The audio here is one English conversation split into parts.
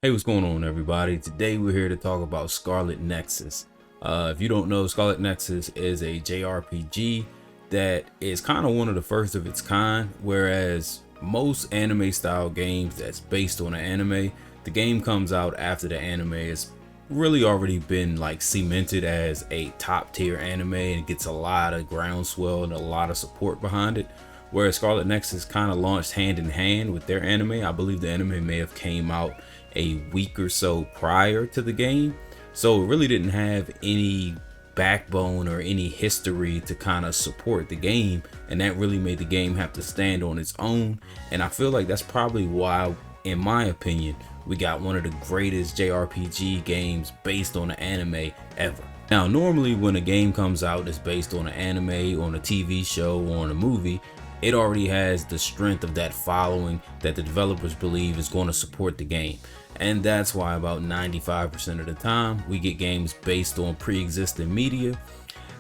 Hey, what's going on, everybody? Today we're here to talk about Scarlet Nexus. If you don't know, Scarlet Nexus is a JRPG that is kind of one of the first of its kind, whereas most anime style games that's based on an anime, the game comes out after the anime has really already been like cemented as a top tier anime and gets a lot of groundswell and a lot of support behind it. Whereas Scarlet Nexus kind of launched hand in hand with their anime. I believe the anime may have came out a week or so prior to the game, so it really didn't have any backbone or any history to kind of support the game, and that really made the game have to stand on its own. And I feel like that's probably why, in my opinion, we got one of the greatest JRPG games based on an anime ever. Now, normally when a game comes out that's based on an anime, on a TV show, or on a movie, it already has the strength of that following that the developers believe is going to support the game. And that's why about 95% of the time we get games based on pre-existing media.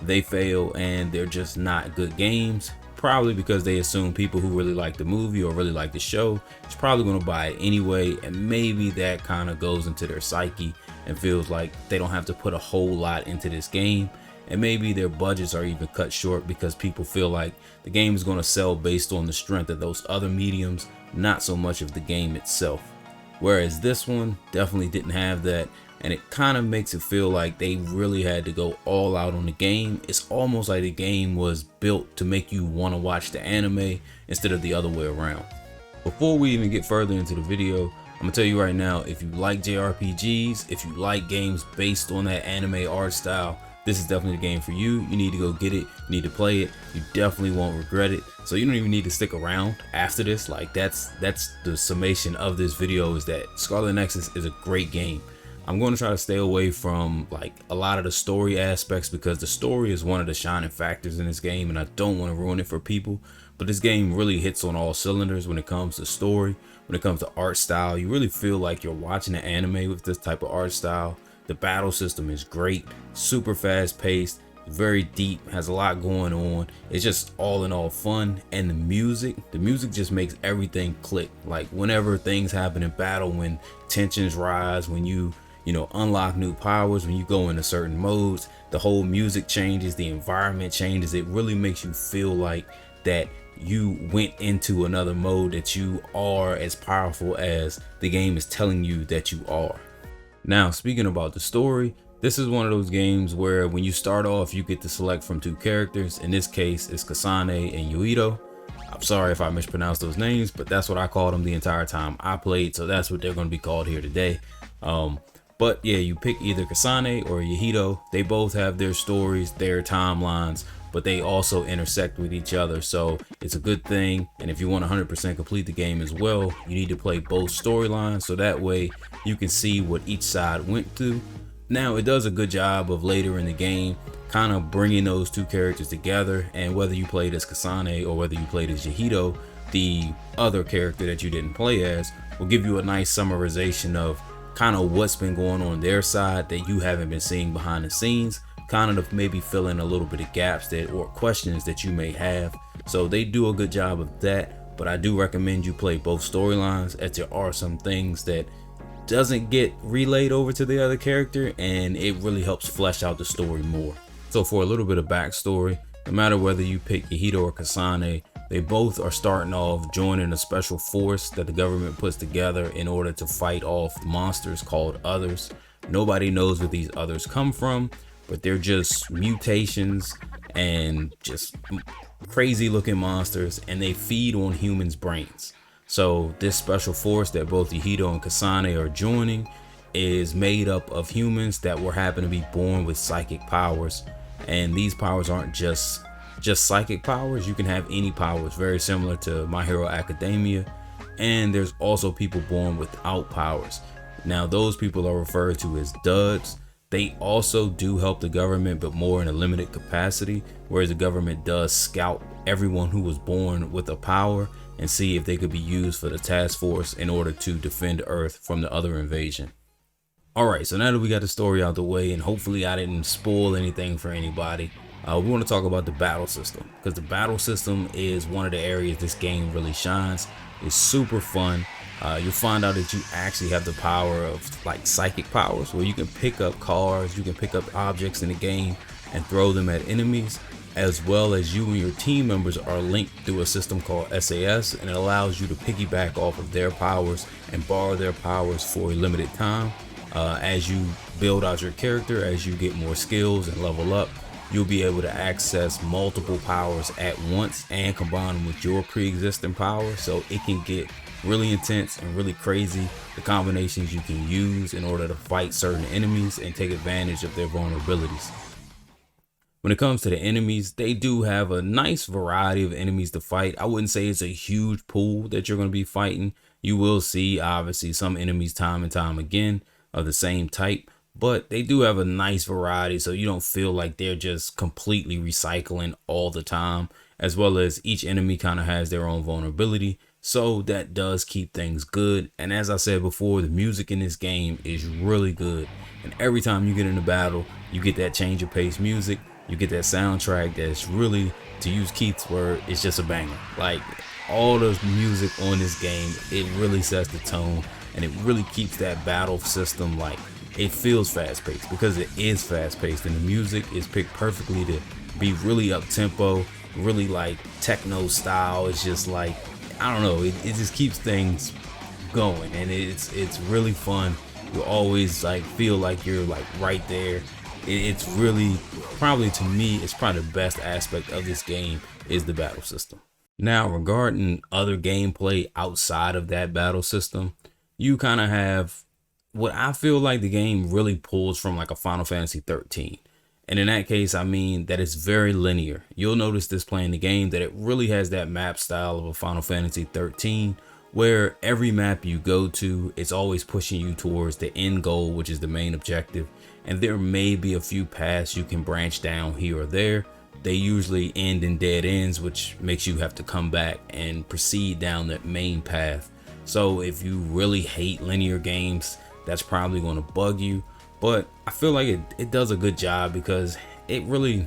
They fail and they're just not good games, probably because they assume people who really like the movie or really like the show is probably going to buy it anyway, and maybe that kind of goes into their psyche and feels like they don't have to put a whole lot into this game. And maybe their budgets are even cut short because people feel like the game is going to sell based on the strength of those other mediums, not so much of the game itself. Whereas this one definitely didn't have that, and it kind of makes it feel like they really had to go all out on the game. It's almost like the game was built to make you want to watch the anime instead of the other way around. Before we even get further into the video, I'm gonna tell you right now, if you like JRPGs, if you like games based on that anime art style, this is definitely the game for you. You need to go get it. You need to play it. You definitely won't regret it. So you don't even need to stick around after this. Like that's the summation of this video, is that Scarlet Nexus is a great game. I'm going to try to stay away from like a lot of the story aspects because the story is one of the shining factors in this game and I don't want to ruin it for people. But this game really hits on all cylinders when it comes to story, when it comes to art style. You really feel like you're watching an anime with this type of art style. The battle system is great, super fast paced, very deep, has a lot going on. It's just all in all fun. And the music just makes everything click. Like whenever things happen in battle, when tensions rise, when you unlock new powers, when you go into certain modes, the whole music changes, the environment changes. It really makes you feel like that you went into another mode, that you are as powerful as the game is telling you that you are. Now, speaking about the story, this is one of those games where when you start off, you get to select from two characters. In this case, it's Kasane and Yuito. I'm sorry if I mispronounced those names, but that's what I called them the entire time I played, so that's what they're going to be called here today. But yeah, you pick either Kasane or Yahito. They both have their stories, their timelines, but they also intersect with each other, so it's a good thing. And if you want 100% complete the game as well, you need to play both storylines, so that way you can see what each side went through. Now, it does a good job of later in the game kind of bringing those two characters together, and whether you played as Kasane or whether you played as Yahito, the other character that you didn't play as, will give you a nice summarization of kind of what's been going on their side that you haven't been seeing behind the scenes, kind of maybe fill in a little bit of gaps that or questions that you may have. So they do a good job of that, but I do recommend you play both storylines, as there are some things that doesn't get relayed over to the other character, and it really helps flesh out the story more. So for a little bit of backstory, no matter whether you pick Yahito or Kasane, they both are starting off joining a special force that the government puts together in order to fight off monsters called others. Nobody knows where these others come from, but they're just mutations and just crazy looking monsters, and they feed on humans' brains. So this special force that both Yahito and Kasane are joining is made up of humans that were happen to be born with psychic powers, and these powers aren't just psychic powers. You can have any powers, very similar to My Hero Academia. And there's also people born without powers. Now those people are referred to as duds. They also do help the government, but more in a limited capacity, whereas the government does scout everyone who was born with a power and see if they could be used for the task force in order to defend Earth from the other invasion. Alright, so now that we got the story out the way, and hopefully I didn't spoil anything for anybody, we want to talk about the battle system, because the battle system is one of the areas this game really shines. It's super fun. You'll find out that you actually have the power of like psychic powers, where you can pick up cars, you can pick up objects in the game and throw them at enemies, as well as you and your team members are linked through a system called SAS, and it allows you to piggyback off of their powers and borrow their powers for a limited time. As you build out your character, as you get more skills and level up, you'll be able to access multiple powers at once and combine them with your pre-existing power, so it can get really intense and really crazy, the combinations you can use in order to fight certain enemies and take advantage of their vulnerabilities. When it comes to the enemies, they do have a nice variety of enemies to fight. I wouldn't say it's a huge pool that you're going to be fighting. You will see obviously some enemies time and time again of the same type, but they do have a nice variety, so you don't feel like they're just completely recycling all the time, as well as each enemy kind of has their own vulnerability. So that does keep things good. And as I said before, the music in this game is really good. And every time you get in a battle, you get that change of pace music. You get that soundtrack that's really, to use Keith's word, it's just a banger. Like, all the music on this game, it really sets the tone, and it really keeps that battle system, like, it feels fast paced because it is fast paced, and the music is picked perfectly to be really up tempo, really like techno style. It's just like, I don't know, it just keeps things going, and it's really fun. You always like feel like you're like right there. It's really, probably to me, it's probably the best aspect of this game is the battle system. Now, regarding other gameplay outside of that battle system, you kind of have what I feel like the game really pulls from like a Final Fantasy 13. And in that case, I mean that it's very linear. You'll notice this playing the game that it really has that map style of a Final Fantasy 13, where every map you go to, it's always pushing you towards the end goal, which is the main objective. And there may be a few paths you can branch down here or there. They usually end in dead ends, which makes you have to come back and proceed down that main path. So if you really hate linear games, that's probably going to bug you. But I feel like it does a good job because it really,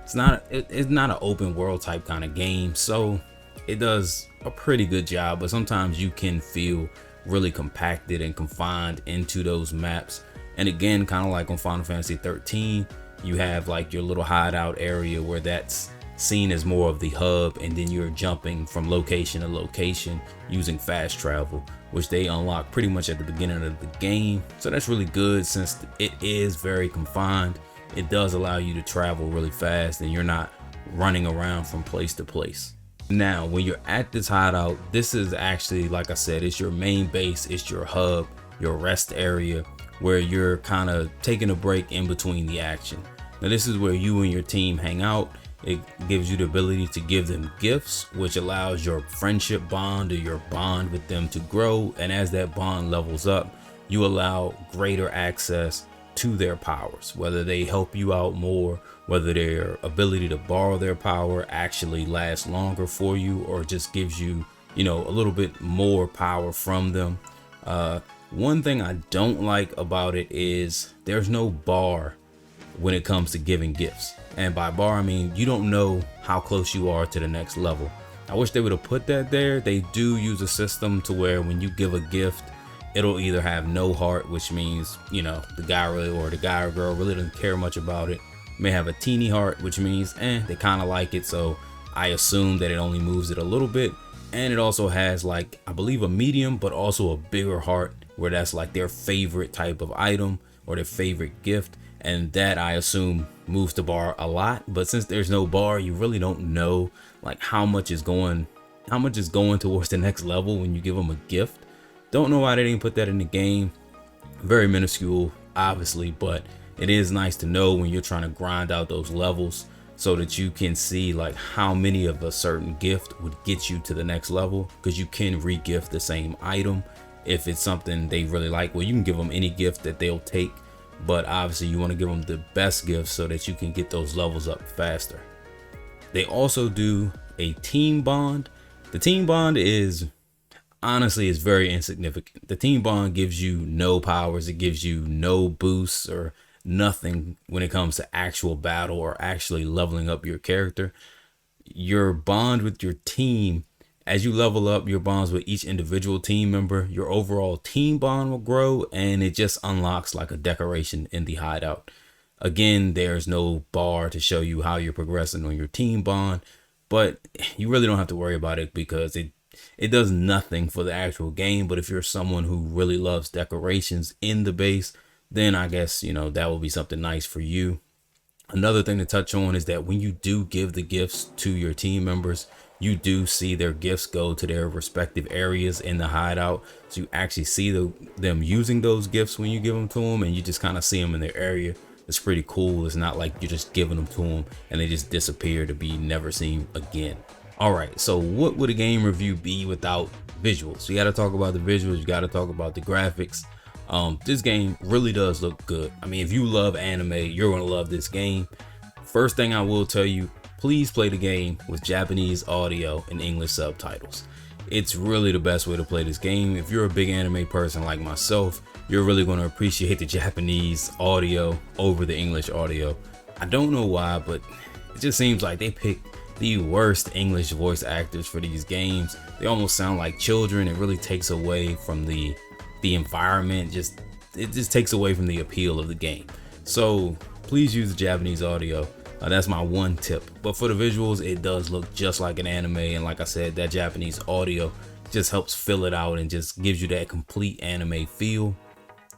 it's not an open world type kind of game. So it does a pretty good job, but sometimes you can feel really compacted and confined into those maps. And again, kind of like on Final Fantasy 13, you have like your little hideout area where that's seen as more of the hub, and then you're jumping from location to location using fast travel, which they unlock pretty much at the beginning of the game. So that's really good since it is very confined. It does allow you to travel really fast and you're not running around from place to place. Now, when you're at this hideout, this is actually, like I said, it's your main base, it's your hub, your rest area, where you're kind of taking a break in between the action. Now, this is where you and your team hang out. It gives you the ability to give them gifts, which allows your friendship bond or your bond with them to grow. And as that bond levels up, you allow greater access to their powers, whether they help you out more, whether their ability to borrow their power actually lasts longer for you, or just gives you, a little bit more power from them. One thing I don't like about it is there's no bar when it comes to giving gifts. And by bar, I mean you don't know how close you are to the next level. I wish they would have put that there. They do use a system to where when you give a gift, it'll either have no heart, which means, the guy or girl really doesn't care much about it. May have a teeny heart, which means they kind of like it, so I assume that it only moves it a little bit. And it also has like, I believe, a medium but also a bigger heart, where that's like their favorite type of item or their favorite gift, and that I assume moves the bar a lot. But since there's no bar, you really don't know like how much is going towards the next level when you give them a gift. Don't know why they didn't put that in the game. Very minuscule, obviously, but it is nice to know when you're trying to grind out those levels, so that you can see like how many of a certain gift would get you to the next level, because you can re-gift the same item if it's something they really like. Well, you can give them any gift that they'll take, but obviously you want to give them the best gift so that you can get those levels up faster. They also do a team bond. The team bond is very insignificant. The team bond gives you no powers. It gives you no boosts or nothing when it comes to actual battle or actually leveling up your character. Your bond with your team As you level up your bonds with each individual team member, your overall team bond will grow, and it just unlocks like a decoration in the hideout. Again, there's no bar to show you how you're progressing on your team bond, but you really don't have to worry about it because it does nothing for the actual game. But if you're someone who really loves decorations in the base, then I guess, you know, that will be something nice for you. Another thing to touch on is that when you do give the gifts to your team members, you do see their gifts go to their respective areas in the hideout. So you actually see them using those gifts when you give them to them, and you just kind of see them in their area. It's pretty cool. It's not like you're just giving them to them and they just disappear to be never seen again. All right, so what would a game review be without visuals? You got to talk about the visuals. You got to talk about the graphics. This game really does look good. I mean, if you love anime, you're going to love this game. First thing I will tell you, please play the game with Japanese audio and English subtitles. It's really the best way to play this game. If you're a big anime person like myself, you're really going to appreciate the Japanese audio over the English audio. I don't know why, but it just seems like they pick the worst English voice actors for these games. They almost sound like children. It really takes away from the environment. It just takes away from the appeal of the game. So please use the Japanese audio. That's my one tip. But for the visuals, it does look just like an anime, and like I said, that Japanese audio just helps fill it out and just gives you that complete anime feel.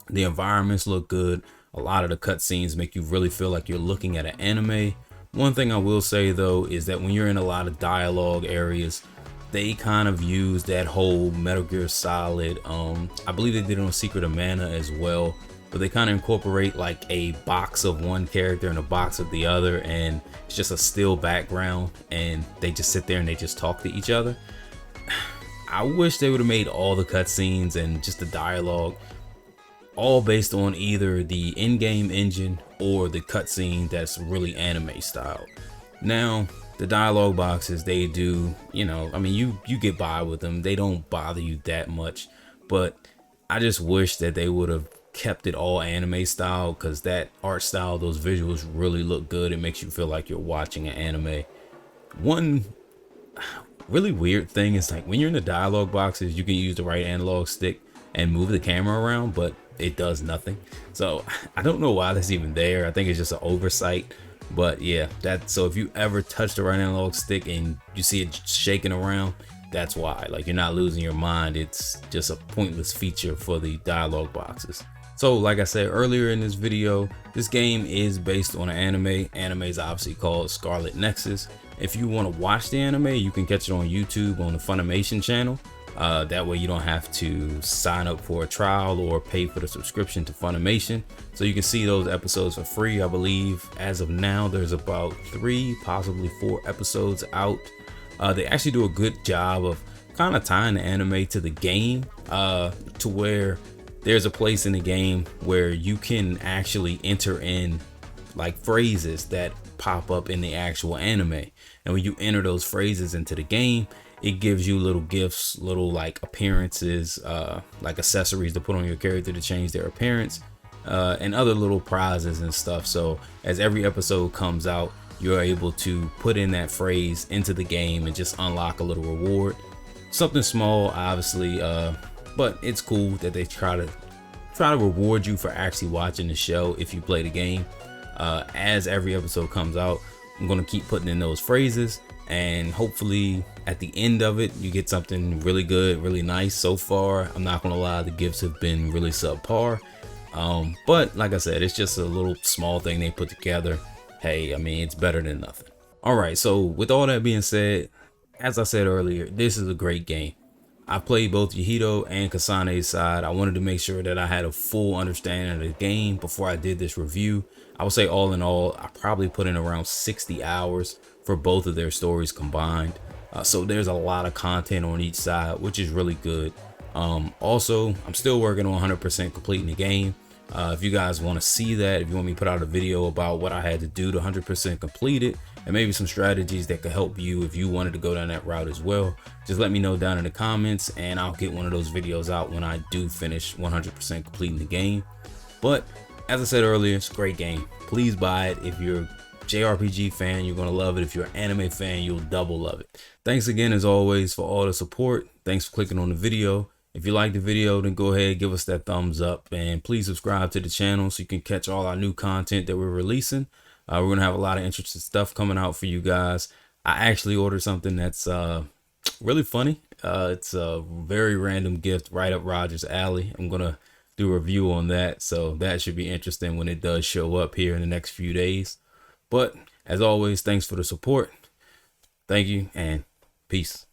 The environments look good. A lot of the cutscenes make you really feel like you're looking at an anime. One thing I will say though is that when you're in a lot of dialogue areas, they kind of use that whole Metal Gear Solid. I believe they did it on Secret of Mana as well, but they kind of incorporate like a box of one character and a box of the other, and it's just a still background, and they just sit there and they just talk to each other. I wish they would have made all the cutscenes and just the dialogue all based on either the in-game engine or the cutscene that's really anime style. Now, the dialogue boxes, they do, you know, I mean, you get by with them. They don't bother you that much, but I just wish that they would have kept it all anime style, because that art style, those visuals really look good. It makes you feel like you're watching an anime. One really weird thing is, like, when you're in the dialogue boxes, you can use the right analog stick and move the camera around, but it does nothing. So I don't know why that's even there. I think it's just an oversight. But yeah, so if you ever touch the right analog stick and you see it shaking around, that's why. Like, you're not losing your mind. It's just a pointless feature for the dialogue boxes. So like I said earlier in this video, this game is based on an anime. Anime is obviously called Scarlet Nexus. If you want to watch the anime, you can catch it on YouTube on the Funimation channel. That way you don't have to sign up for a trial or pay for the subscription to Funimation. So you can see those episodes for free. I believe as of now, there's about 3, possibly 4 episodes out. They actually do a good job of kind of tying the anime to the game, to where there's a place in the game where you can actually enter in like phrases that pop up in the actual anime. And when you enter those phrases into the game, it gives you little gifts, little like appearances, like accessories to put on your character to change their appearance, and other little prizes and stuff. So as every episode comes out, you're able to put in that phrase into the game and just unlock a little reward. Something small, obviously, but it's cool that they try to reward you for actually watching the show if you play the game. As every episode comes out, I'm gonna keep putting in those phrases, and hopefully at the end of it you get something really good, really nice. So far, I'm not gonna lie, the gifts have been really subpar, but like I said, it's just a little small thing they put together. Hey, I mean, it's better than nothing. All right, so with all that being said, as I said earlier, this is a great game. I played both Yahito and Kasane's side. I wanted to make sure that I had a full understanding of the game before I did this review. I would say all in all, I probably put in around 60 hours for both of their stories combined. So there's a lot of content on each side, which is really good. Also, I'm still working on 100% completing the game. If you guys want to see that, if you want me to put out a video about what I had to do to 100% complete it, and maybe some strategies that could help you if you wanted to go down that route as well, just let me know down in the comments, and I'll get one of those videos out when I do finish 100% completing the game. But as I said earlier, it's a great game. Please buy it if you're JRPG fan, you're gonna love it. If you're an anime fan, you'll double love it. Thanks again, as always, for all the support. Thanks for clicking on the video. If you like the video, then go ahead, give us that thumbs up, and please subscribe to the channel so you can catch all our new content that we're releasing. We're gonna have a lot of interesting stuff coming out for you guys. I actually ordered something that's really funny. It's a very random gift right up Roger's alley. I'm gonna do a review on that, so that should be interesting when it does show up here in the next few days. But as always, thanks for the support. Thank you and peace.